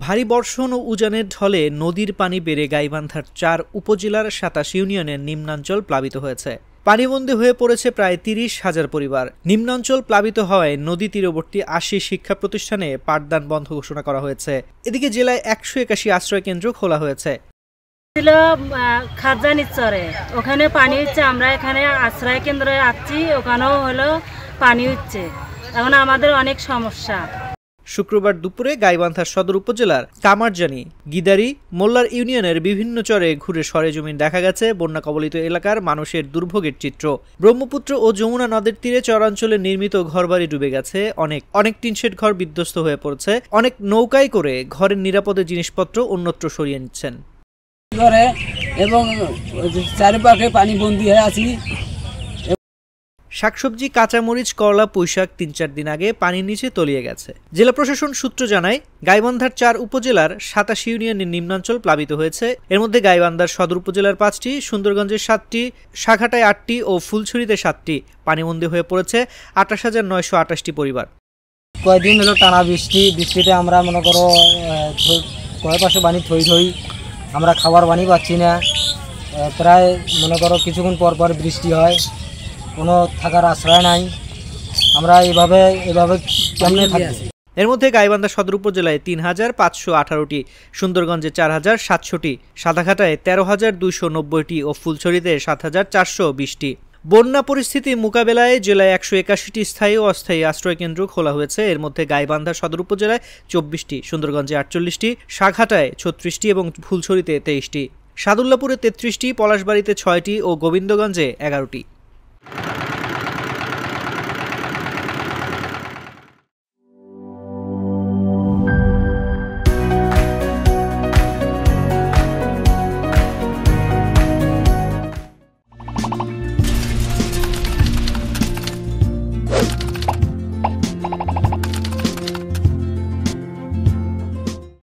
ভারী বর্ষণ ও উজানের ঢলে নদীর পানি বেড়ে গাইবান্ধার ৪ উপজেলার ২৭ ইউনিয়নের নিম্নাঞ্চল প্লাবিত হয়েছে। পানিবন্দী হয়ে পড়েছে প্রায় ৩০,০০০ পরিবার। নিম্নাঞ্চল প্লাবিত হওয়ায় নদী তীরবর্তী ৮০ শিক্ষা প্রতিষ্ঠানে পাঠদান বন্ধ ঘোষণা করা হয়েছে। এদিকে জেলায় ১৮১ আশ্রয় কেন্দ্র খোলা হয়েছে। খাজানির চরে ওখানে পানি হচ্ছে, আমরা এখানে আশ্রয় কেন্দ্রে আসছি, ওখানেও হলো পানি হচ্ছে। এখন আমাদের অনেক সমস্যা। শুক্রবার দুপুরে গাইবান্ধা সদর উপজেলার কামারজানি, গিদারি, মোল্লার ইউনিয়নের বিভিন্ন চরে ঘুরে সরেজমিন দেখা গেছে বন্যা কবলিত এলাকার মানুষের দুর্ভোগের চিত্র। ব্রহ্মপুত্র ও যমুনা নদের তীরে চরাঞ্চলে নির্মিত ঘরবাড়ি ডুবে গেছে, অনেক টিনশেড ঘর বিধ্বস্ত হয়ে পড়েছে। অনেক নৌকায় করে ঘরের নিরাপদে জিনিসপত্র অন্যত্র সরিয়ে নিচ্ছেন এবং চারিপাশে পানি বন্দী হয়ে আছি। শাকসবজি, কাঁচামরিচ, করলা, পুঁইশাক ৩-৪ দিন আগে পানির নিচে তলিয়ে গেছে। জেলা প্রশাসন সূত্র জানায়, গাইবান্ধার ৪ উপজেলার ২৭ ইউনিয়নের নিম্নাঞ্চল প্লাবিত হয়েছে। এর মধ্যে গাইবান্ধার সদর উপজেলার ৫টি, সুন্দরগঞ্জের ৭টি, সাঘাটায় ৮টি ও ফুলছড়িতে ৭টি। পানিবন্দী হয়ে পড়েছে ২৮,৯২৮টি পরিবার। কয়েকদিন হলো টানা বৃষ্টিতে আমরা মনে করো কয়েক পাশে পানি থই আমরা খাবার পানি পাচ্ছি না। প্রায় মনে করো কিছুক্ষণ পর পর বৃষ্টি হয়, কোনো থাকার আশ্রয় নাই। আমরা এভাবে কেমনে থাকি। এর মধ্যে গাইবান্ধা সদর উপজেলায় ৩,৫১৮টি, সুন্দরগঞ্জে ৪,৭০০টি, সাদাঘাটায় ১৩,২৯০টি ও ফুলছড়িতে ৭,৪২০টি। বন্যা পরিস্থিতি মোকাবেলায় জেলায় ১৮১টি স্থায়ী ও অস্থায়ী আশ্রয়কেন্দ্র খোলা হয়েছে। এর মধ্যে গাইবান্ধা সদর উপজেলায় ২৪টি, সুন্দরগঞ্জে ৪৮টি, সাঘাটায় ৩৬টি এবং ফুলছড়িতে ২৩টি, সাদুল্লাপুরে ৩৩টি, পলাশবাড়িতে ৬টি ও গোবিন্দগঞ্জে ১১টি।